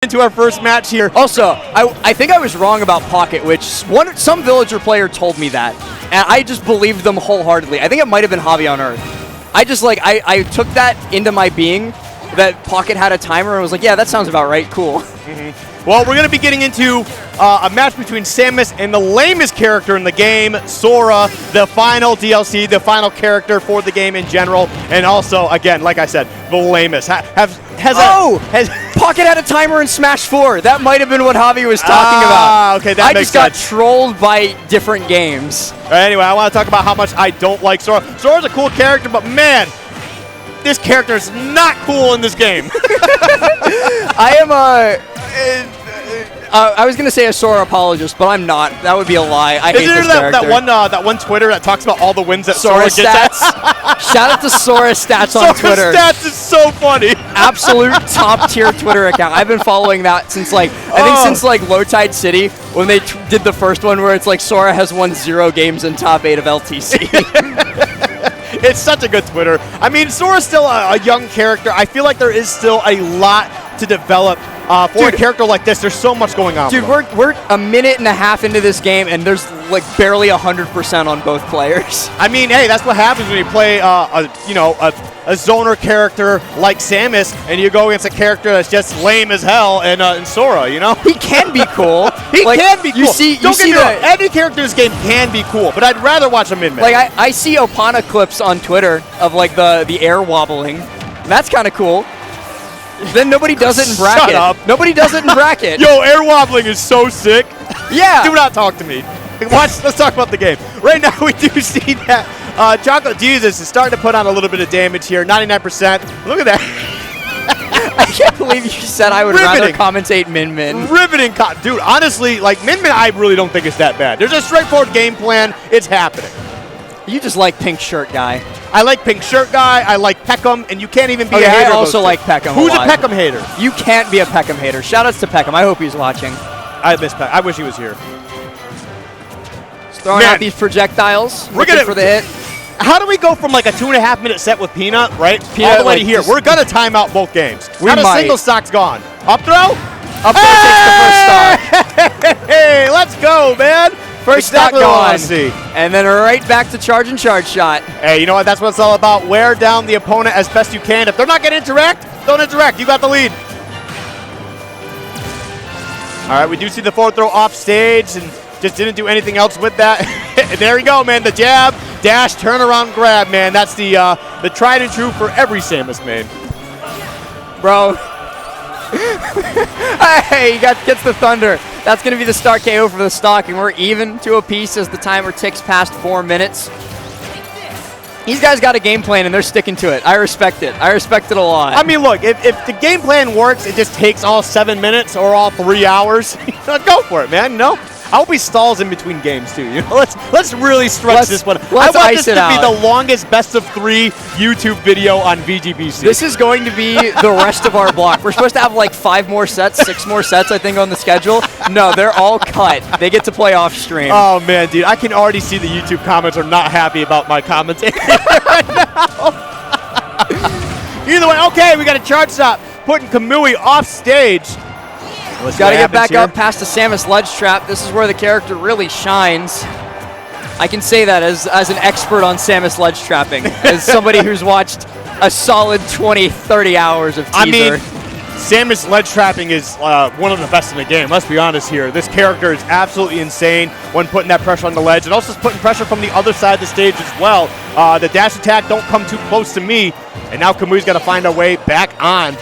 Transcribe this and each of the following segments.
into our first match here. Also, I think I was wrong about Pocket, which some villager player told me that, and I just believed them wholeheartedly. I think it might have been Javi on Earth. I just like, I took that into my being, that Pocket had a timer, and was like, yeah, that sounds about right, cool. Well, we're going to be getting into a match between Samus and the lamest character in the game, Sora, the final DLC, the final character for the game in general, and also, again, like I said, the lamest. Pocket had a timer in Smash 4. That might have been what Javi was talking about. Okay, that makes sense. I just got trolled by different games. Anyway, I want to talk about how much I don't like Sora. Sora's a cool character, but man, this character is not cool in this game. I was going to say a Sora apologist, but I'm not. That would be a lie. I hate this character. that one Twitter that talks about all the wins that Sora gets stats. Shout out to Sora Stats on Twitter. Sora Stats is so funny. Absolute top tier Twitter account. I've been following that since I think since Low Tide City, when they did the first one where it's like Sora has won 0 games in top 8 of LTC. It's such a good Twitter. I mean, Sora's still a young character. I feel like there is still a lot to develop for a character like this. There's so much going on. Dude, we're a minute and a half into this game, and there's like barely 100% on both players. I mean, hey, that's what happens when you play a zoner character like Samus, and you go against a character that's just lame as hell, and Sora, you know? He can be cool. He can be cool. Don't get me wrong, any character in this game can be cool, but I'd rather watch a Min-Min. Like, I see Opana clips on Twitter of, like, the air wobbling. That's kind of cool. Then nobody does it in bracket. Shut up. Nobody does it in bracket. Yo, air wobbling is so sick. Yeah. Do not talk to me. Let's talk about the game. Right now, we do see that Chocolate Jesus is starting to put on a little bit of damage here. 99%. Look at that. I can't believe you said I would rather commentate Min-Min. Riveting. Dude, honestly, like, Min-Min, I really don't think it's that bad. There's a straightforward game plan. It's happening. You just like Pink Shirt Guy. I like Pink Shirt Guy. I like Peckham, and you can't even be a hater. I also like Peckham. Who's a Peckham hater? You can't be a Peckham hater. Shoutouts to Peckham. I hope he's watching. I miss Peckham. I wish he was here. Just throwing out these projectiles. We're gonna for the hit. How do we go from like a 2.5-minute set with Peanut, right? Peanut, all the way to here. We're gonna time out both games. Not a single stock's gone. Up throw? Up throw takes the first stock. Hey, let's go, man. First stock gone. And then right back to charge and charge shot. Hey, you know what? That's what it's all about. Wear down the opponent as best you can. If they're not going to interact, don't interact. You got the lead. All right, we do see the forward throw off stage and just didn't do anything else with that. There you go, man. The jab, dash, turnaround, grab, man. That's the tried and true for every Samus main. Bro. Hey, he gets the thunder. That's going to be the start KO for the stock, and we're even to a piece as the timer ticks past 4 minutes. These guys got a game plan, and they're sticking to it. I respect it. I respect it a lot. I mean, look, if the game plan works, it just takes all 7 minutes or all 3 hours. Go for it, man. No. I hope he stalls in between games too. You know, let's really stretch this one. I want this to be the longest best of 3 YouTube video on VGBC. This is going to be the rest of our block. We're supposed to have like 5 more sets, 6 more sets, I think, on the schedule. No, they're all cut. They get to play off stream. Oh man, dude, I can already see the YouTube comments are not happy about my commentating right now. Either way, okay, we got a charge stop, putting Kamui off stage. Got to get back up past the Samus ledge trap. This is where the character really shines. I can say that as an expert on Samus ledge trapping, as somebody who's watched a solid 20, 30 hours of teaser. I mean, Samus ledge trapping is one of the best in the game. Let's be honest here. This character is absolutely insane when putting that pressure on the ledge. And also putting pressure from the other side of the stage as well. The dash attack, don't come too close to me. And now Kamui's got to find a way back on.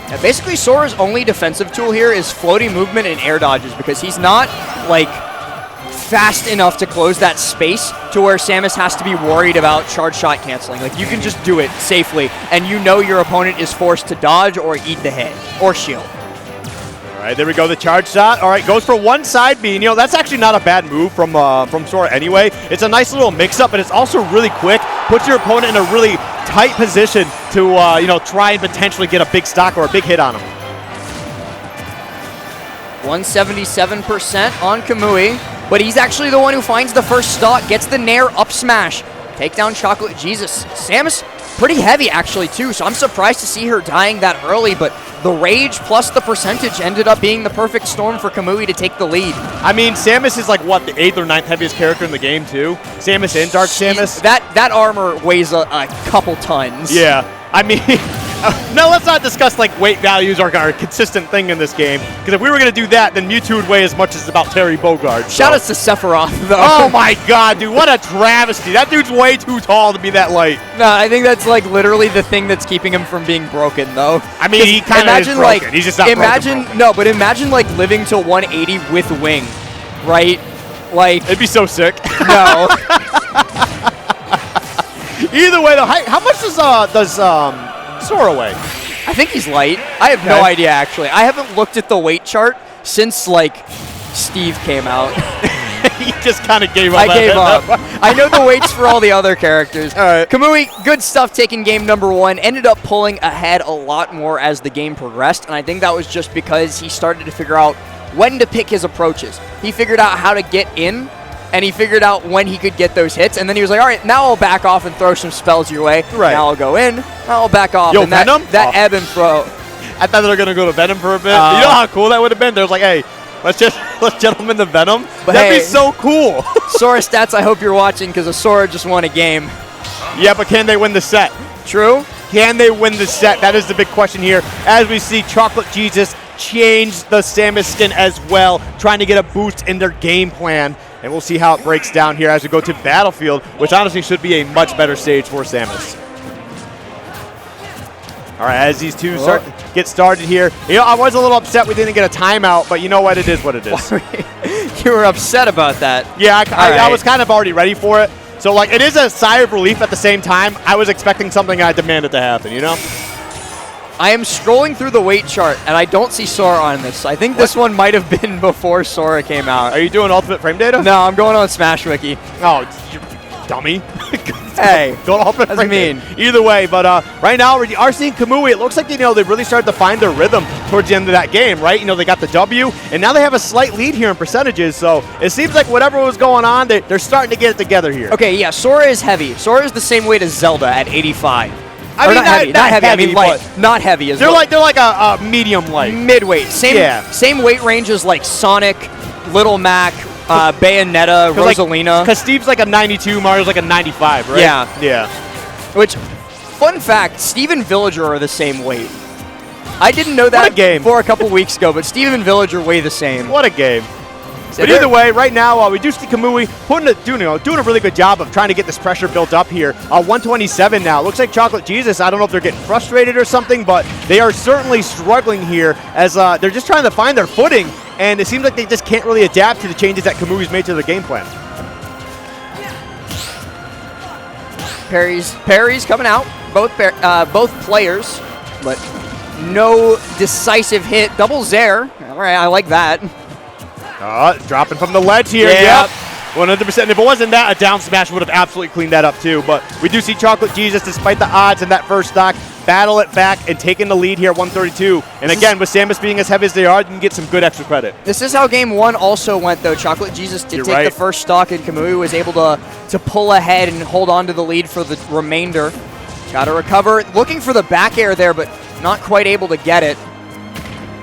Yeah, basically, Sora's only defensive tool here is floating movement and air dodges, because he's not, like, fast enough to close that space to where Samus has to be worried about charge shot canceling. Like, you can just do it safely, and you know your opponent is forced to dodge or eat the hit, or shield. All right, there we go, the charge shot. All right, goes for one side B. You know, that's actually not a bad move from Sora anyway. It's a nice little mix-up, and it's also really quick. Puts your opponent in a really tight position to, you know, try and potentially get a big stock or a big hit on him. 177% on Kamui, but he's actually the one who finds the first stock, gets the Nair up smash. Take down Chocolate Jesus. Samus pretty heavy actually too, so I'm surprised to see her dying that early, but the rage plus the percentage ended up being the perfect storm for Kamui to take the lead. I mean, Samus is like, what, the 8th or 9th heaviest character in the game, too? Samus and Dark Samus? That armor weighs a couple tons. Yeah. I mean, no, let's not discuss like weight values are a consistent thing in this game. Because if we were going to do that, then Mewtwo would weigh as much as about Terry Bogard. Shout outs to Sephiroth, though. Oh my god, dude, what a travesty. That dude's way too tall to be that light. No, I think that's like literally the thing that's keeping him from being broken, though. I mean, he kind of is broken. Like, he's just not broken. No, but imagine like living to 180 with wing, right? Like, it'd be so sick. No. Either way, though, how much does Sora weigh? I think he's light. I have no idea, actually. I haven't looked at the weight chart since, like, Steve came out. He just kind of gave up. I gave up. I know the weights for all the other characters. All right. Kamui, good stuff taking game number 1. Ended up pulling ahead a lot more as the game progressed, and I think that was just because he started to figure out when to pick his approaches. He figured out how to get in, and he figured out when he could get those hits, and then he was like, all right, now I'll back off and throw some spells your way. Right. Now I'll go in, now I'll back off. Yo, and Venom? That ebb and flow. I thought they were going to go to Venom for a bit. You know how cool that would have been? They was like, hey, let's gentlemen the Venom. But that'd hey, be so cool. Sora stats, I hope you're watching, because Sora just won a game. Yeah, but can they win the set? True. Can they win the set? That is the big question here. As we see Chocolate Jesus change the Samus skin as well, trying to get a boost in their game plan. And we'll see how it breaks down here as we go to Battlefield, which honestly should be a much better stage for Samus. All right, as these two get started here. You know, I was a little upset we didn't get a timeout, but you know what? It is what it is. You were upset about that. Yeah, I was kind of already ready for it. So, like, it is a sigh of relief at the same time. I was expecting something I demanded to happen, you know? I am scrolling through the weight chart, and I don't see Sora on this. I think this one might have been before Sora came out. Are you doing Ultimate Frame Data? No, I'm going on Smash Wiki. Oh, you dummy. Hey, go to Ultimate Frame Data. Either way, but right now we are seeing Kamui. It looks like, you know, they really started to find their rhythm towards the end of that game, right? You know, they got the W, and now they have a slight lead here in percentages, so it seems like whatever was going on, they're starting to get it together here. Okay, yeah, Sora is heavy. Sora is the same weight as Zelda at 85. I mean, not heavy. I mean light. Not heavy as well. They're like a medium light. Midweight. Same weight range as like Sonic, Little Mac, Bayonetta, Rosalina. Because Steve's like a 92, Mario's like a 95, right? Yeah. Yeah. Which, fun fact, Steve and Villager are the same weight. I didn't know that before a couple weeks ago, but Steve and Villager weigh the same. What a game. But either way, right now, we do see Kamui doing a really good job of trying to get this pressure built up here. 127 now. Looks like Chocolate Jesus, I don't know if they're getting frustrated or something, but they are certainly struggling here as they're just trying to find their footing, and it seems like they just can't really adapt to the changes that Kamui's made to their game plan. Parries coming out, both players, but no decisive hit. Double Zair. All right, I like that. Dropping from the ledge here. Yep. 100%. If it wasn't that, a down smash would have absolutely cleaned that up too. But we do see Chocolate Jesus, despite the odds in that first stock, battle it back and taking the lead here, 132. And again, with Samus being as heavy as they are, you can get some good extra credit. This is how game 1 also went, though. Chocolate Jesus did take the first stock, and Kamui was able to pull ahead and hold on to the lead for the remainder. Got to recover. Looking for the back air there, but not quite able to get it.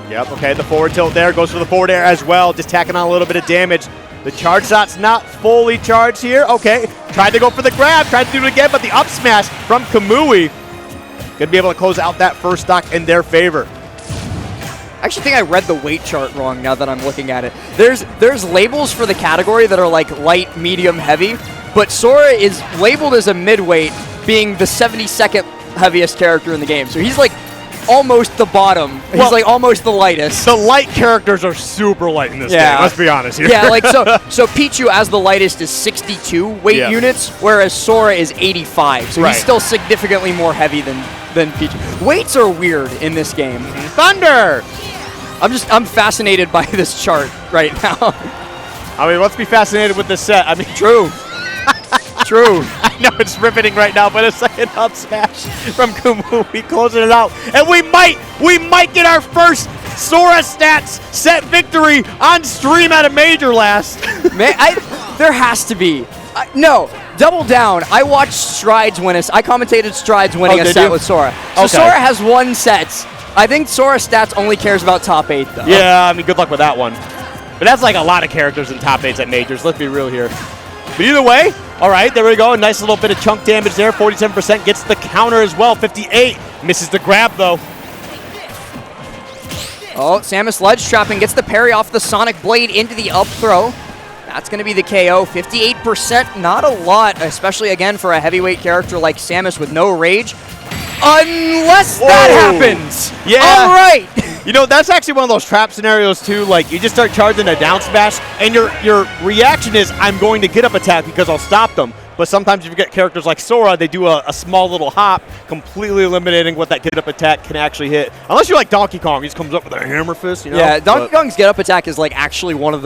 Yep, okay, the forward tilt there goes for the forward air as well, just tacking on a little bit of damage. The charge shot's not fully charged here. Okay, tried to go for the grab, tried to do it again, but the up smash from Kamui gonna be able to close out that first stock in their favor. I actually think I read the weight chart wrong now that I'm looking at it. There's labels for the category that are like light, medium, heavy, but Sora is labeled as a midweight, being the 72nd heaviest character in the game. So he's like almost the bottom. He's like almost the lightest. The light characters are super light in this game, let's be honest here. Yeah, like so Pichu as the lightest is 62 weight units, whereas Sora is 85. So he's still significantly more heavy than Pichu. Weights are weird in this game. Thunder! I'm fascinated by this chart right now. I mean, let's be fascinated with this set. I mean, true. True. I know it's riveting right now, but a second up smash from Kamui closing it out. And we might get our first Sora stats set victory on stream at a major last. Man, there has to be. No, double down. I watched Strides win I commentated Strides winning a set with Sora. So Okay. Sora has won sets. I think Sora stats only cares about top 8, though. Yeah, I mean, good luck with that one. But that's like a lot of characters in top 8s at majors. Let's be real here. But either way, all right, there we go. A nice little bit of chunk damage there. 47% gets the counter as well. 58 misses the grab, though. Oh, Samus ledge trapping, gets the parry off the Sonic Blade into the up throw. That's going to be the KO. 58%, not a lot, especially again for a heavyweight character like Samus with no rage. Unless that happens. Yeah. All right. You know, that's actually one of those trap scenarios too. Like, you just start charging a down smash, and your reaction is, I'm going to get up attack because I'll stop them. But sometimes if you get characters like Sora, they do a small little hop, completely eliminating what that get up attack can actually hit. Unless you're like Donkey Kong, he just comes up with a hammer fist, you know? Yeah, Donkey Kong's get up attack is like actually one of the